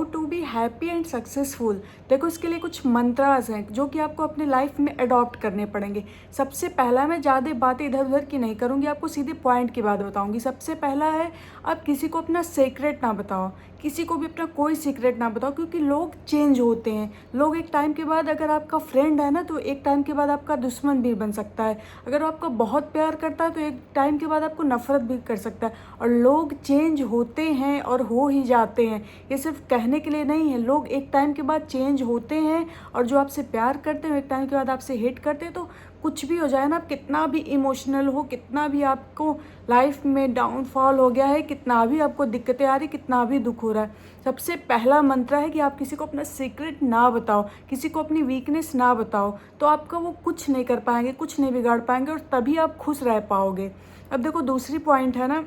How to be happy and successful. देखो इसके लिए कुछ मंत्रास हैं जो कि आपको अपने लाइफ में अडॉप्ट करने पड़ेंगे। सबसे पहला, मैं ज़्यादा बातें इधर उधर की नहीं करूँगी, आपको सीधे पॉइंट की बात बताऊँगी। सबसे पहला है, आप किसी को अपना सीक्रेट ना बताओ, किसी को भी अपना कोई सीक्रेट ना बताओ, क्योंकि लोग चेंज होते हैं। लोग एक टाइम के बाद, अगर आपका फ्रेंड है ना, तो एक टाइम के बाद आपका दुश्मन भी बन सकता है। अगर वो आपका बहुत प्यार करता है तो एक टाइम के बाद आपको नफरत भी कर सकता है। और लोग चेंज होते हैं और हो ही जाते हैं, ये सिर्फ कहने के लिए नहीं है। लोग एक टाइम के बाद चेंज होते हैं, और जो आपसे प्यार करते हैं एक टाइम के बाद आपसे हेट करते हैं। तो कुछ भी हो जाए ना, आप कितना भी इमोशनल हो, कितना भी आपको लाइफ में डाउनफॉल हो गया है, कितना भी आपको दिक्कतें आ रही, कितना भी दुख हो रहा है, सबसे पहला मंत्र है कि आप किसी को अपना सीक्रेट ना बताओ, किसी को अपनी वीकनेस ना बताओ। तो आपका वो कुछ नहीं कर पाएंगे, कुछ नहीं बिगाड़ पाएंगे, और तभी आप खुश रह पाओगे। अब देखो दूसरी पॉइंट है ना,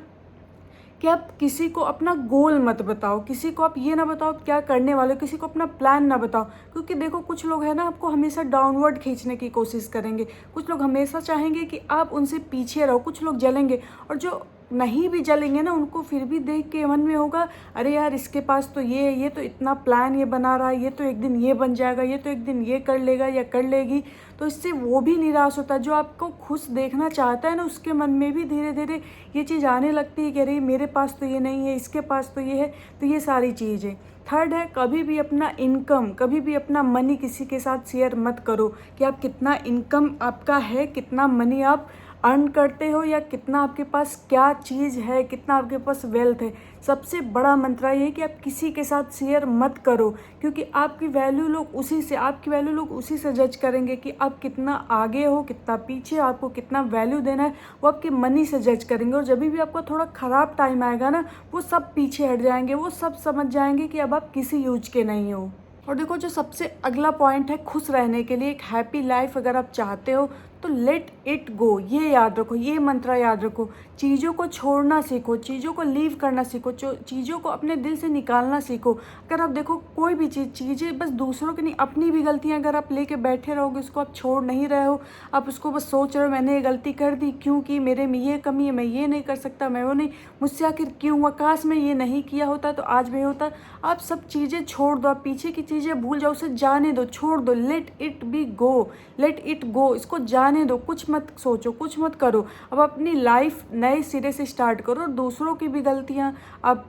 कि आप किसी को अपना गोल मत बताओ, किसी को आप ये ना बताओ क्या करने वाले हो, किसी को अपना प्लान ना बताओ। क्योंकि देखो कुछ लोग हैं ना, आपको हमेशा डाउनवर्ड खींचने की कोशिश करेंगे, कुछ लोग हमेशा चाहेंगे कि आप उनसे पीछे रहो, कुछ लोग जलेंगे। और जो नहीं भी जलेंगे ना, उनको फिर भी देख के मन में होगा, अरे यार इसके पास तो ये तो इतना प्लान ये बना रहा है, ये तो एक दिन ये बन जाएगा, ये तो एक दिन ये कर लेगा या कर लेगी। तो इससे वो भी निराश होता है। जो आपको खुश देखना चाहता है ना, उसके मन में भी धीरे धीरे ये चीज़ आने लगती है कि अरे मेरे पास तो ये नहीं है, इसके पास तो ये है। तो ये सारी चीज़ है। थर्ड है, कभी भी अपना इनकम, कभी भी अपना मनी किसी के साथ शेयर मत करो, कि आप कितना इनकम आपका है, कितना मनी आप अर्न करते हो, या कितना आपके पास क्या चीज़ है, कितना आपके पास वेल्थ है। सबसे बड़ा मंत्र ये है कि आप किसी के साथ शेयर मत करो, क्योंकि आपकी वैल्यू लोग उसी से जज करेंगे कि आप कितना आगे हो, कितना पीछे, आपको कितना वैल्यू देना है, वो आपके मनी से जज करेंगे। और जब भी आपका थोड़ा ख़राब टाइम आएगा ना, वो सब पीछे हट जाएंगे, वो सब समझ जाएंगे कि अब आप किसी यूज के नहीं हो। और देखो जो सबसे अगला पॉइंट है, खुश रहने के लिए, एक हैप्पी लाइफ अगर आप चाहते हो तो लेट इट गो, ये याद रखो, ये मंत्र याद रखो। चीज़ों को छोड़ना सीखो, चीज़ों को लीव करना सीखो, चीज़ों को अपने दिल से निकालना सीखो। अगर आप देखो कोई भी चीज़ें बस दूसरों की नहीं, अपनी भी गलतियां अगर आप लेके बैठे रहोगे, उसको आप छोड़ नहीं रहे हो, आप उसको बस सोच रहे हो मैंने ये गलती कर दी, क्योंकि मेरे में ये कमी है, मैं ये नहीं कर सकता, मैं वो नहीं, मुझसे आखिर क्यों हुआ, काश मैं ये नहीं किया होता तो आज भी होता। आप सब चीज़ें छोड़ दो, आप पीछे की चीज़ें भूल जाओ, उसे जाने दो, छोड़ दो। Let it be go, let it go, इसको जाने दो, कुछ मत सोचो, कुछ मत करो। अब अपनी लाइफ नए सिरे से स्टार्ट करो, और दूसरों की भी गलतियां, आप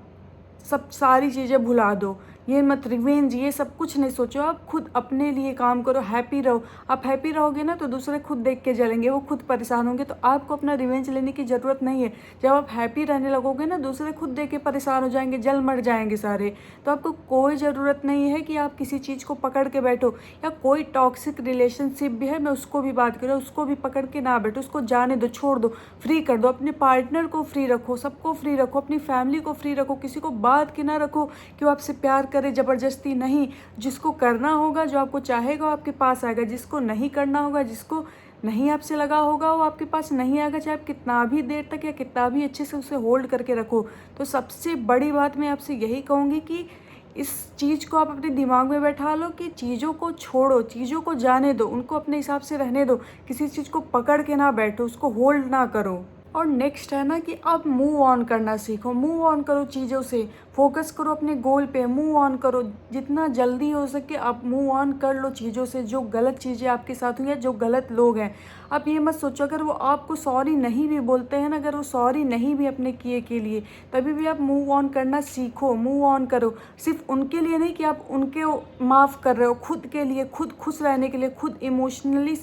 सब सारी चीज़ें भुला दो। ये मत रिवेंज, ये सब कुछ नहीं सोचो, आप खुद अपने लिए काम करो, हैप्पी रहो। आप हैप्पी रहोगे ना, तो दूसरे खुद देख के जलेंगे, वो खुद परेशान होंगे। तो आपको अपना रिवेंज लेने की ज़रूरत नहीं है। जब आप हैप्पी रहने लगोगे ना, दूसरे खुद देख के परेशान हो जाएंगे, जल मर जाएंगे सारे। तो आपको कोई ज़रूरत नहीं है कि आप किसी चीज़ को पकड़ के बैठो, या कोई टॉक्सिक रिलेशनशिप भी है, मैं उसको भी बात करूँ, उसको भी पकड़ के ना बैठो, उसको जाने दो, छोड़ दो, फ्री कर दो। अपने पार्टनर को फ्री रखो, सबको फ्री रखो, अपनी फैमिली को फ्री रखो, किसी को बात के ना रखो कि वो आपसे प्यार करे ज़बरदस्ती नहीं। जिसको करना होगा, जो आपको चाहेगा वो आपके पास आएगा, जिसको नहीं करना होगा, जिसको नहीं आपसे लगा होगा, वो आपके पास नहीं आएगा, चाहे आप कितना भी देर तक या कितना भी अच्छे से उसे होल्ड करके रखो। तो सबसे बड़ी बात मैं आपसे यही कहूँगी कि इस चीज़ को आप अपने दिमाग में बैठा लो कि चीज़ों को छोड़ो, चीज़ों को जाने दो, उनको अपने हिसाब से रहने दो, किसी चीज़ को पकड़ के ना बैठो, उसको होल्ड ना करो। और नेक्स्ट है ना, कि आप मूव ऑन करना सीखो, मूव ऑन करो चीज़ों से, फोकस करो अपने गोल पे, मूव ऑन करो। जितना जल्दी हो सके आप मूव ऑन कर लो चीज़ों से, जो गलत चीज़ें आपके साथ हुई हैं, जो गलत लोग हैं। आप ये मत सोचो अगर वो आपको सॉरी नहीं भी बोलते हैं ना, अगर वो सॉरी नहीं भी अपने किए के लिए, तभी भी आप मूव ऑन करना सीखो, मूव ऑन करो। सिर्फ उनके लिए नहीं कि आप उनके माफ़ कर रहे हो, खुद के लिए, खुद खुश रहने के लिए, खुद इमोशनली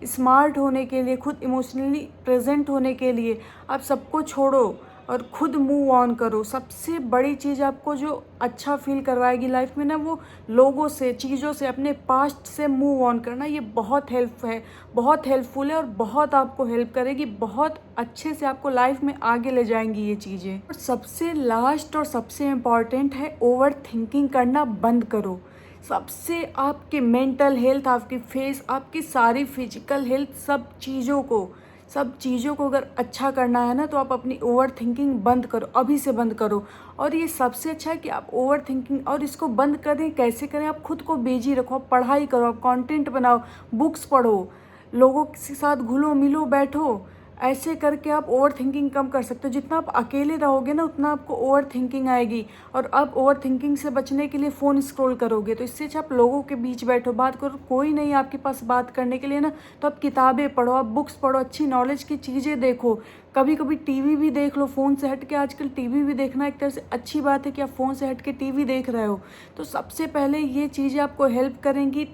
स्मार्ट होने के लिए, खुद इमोशनली प्रेजेंट होने के लिए। आप सबको छोड़ो और खुद मूव ऑन करो। सबसे बड़ी चीज़ आपको जो अच्छा फील करवाएगी लाइफ में ना, वो लोगों से, चीज़ों से, अपने पास्ट से मूव ऑन करना। ये बहुत बहुत हेल्पफुल है, और बहुत आपको हेल्प करेगी, बहुत अच्छे से आपको लाइफ में आगे ले जाएंगी ये चीज़ें। और सबसे लास्ट और सबसे इम्पॉर्टेंट है, ओवर थिंकिंग करना बंद करो। सबसे आपके मेंटल हेल्थ, आपकी फेस, आपकी सारी फिजिकल हेल्थ, सब चीज़ों को अगर अच्छा करना है ना, तो आप अपनी ओवर थिंकिंग बंद करो, अभी से बंद करो। और ये सबसे अच्छा है कि आप ओवर थिंकिंग, और इसको बंद करें, कैसे करें, आप खुद को बिजी रखो, आप पढ़ाई करो, आप कंटेंट बनाओ, बुक्स पढ़ो, लोगों के साथ घुलो मिलो बैठो, ऐसे करके आप ओवर थिंकिंग कम कर सकते हो। जितना आप अकेले रहोगे ना उतना आपको ओवर थिंकिंग आएगी, और अब ओवर थिंकिंग से बचने के लिए फ़ोन स्क्रॉल करोगे तो इससे अच्छा आप लोगों के बीच बैठो, बात करो। कोई नहीं आपके पास बात करने के लिए ना, तो आप किताबें पढ़ो, आप बुक्स पढ़ो, अच्छी नॉलेज की चीज़ें देखो। कभी कभी टीवी भी देख लो फ़ोन से हट के। आजकल टीवी भी देखना एक तरह से अच्छी बात है कि आप फ़ोन से हट के टीवी देख रहे हो। तो सबसे पहले ये चीज़ें आपको हेल्प करेंगी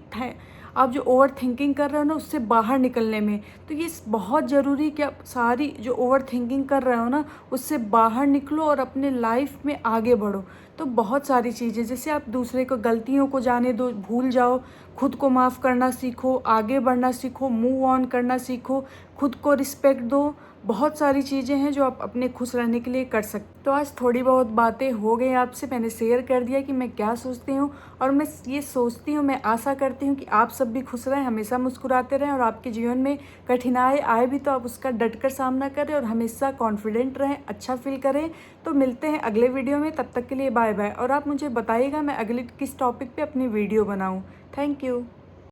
आप जो ओवर थिंकिंग कर रहे हो ना उससे बाहर निकलने में। तो ये बहुत ज़रूरी है कि आप सारी जो ओवर थिंकिंग कर रहे हो ना उससे बाहर निकलो और अपने लाइफ में आगे बढ़ो। तो बहुत सारी चीज़ें, जैसे आप दूसरे को गलतियों को जाने दो, भूल जाओ, खुद को माफ़ करना सीखो, आगे बढ़ना सीखो, मूव ऑन करना सीखो, खुद को रिस्पेक्ट दो। बहुत सारी चीज़ें हैं जो आप अपने खुश रहने के लिए कर सकते। तो आज थोड़ी बहुत बातें हो गई आपसे, मैंने शेयर कर दिया कि मैं क्या सोचती हूँ, और मैं ये सोचती हूँ, मैं आशा करती हूँ कि आप सब भी खुश रहें, हमेशा मुस्कुराते रहें, और आपके जीवन में कठिनाई आए भी तो आप उसका डटकर सामना करें और हमेशा कॉन्फिडेंट रहें, अच्छा फील करें। तो मिलते हैं अगले वीडियो में, तब तक के लिए बाय बाय। और आप मुझे बताइएगा मैं अगले किस टॉपिक पे अपनी वीडियो बनाऊँ। Thank you.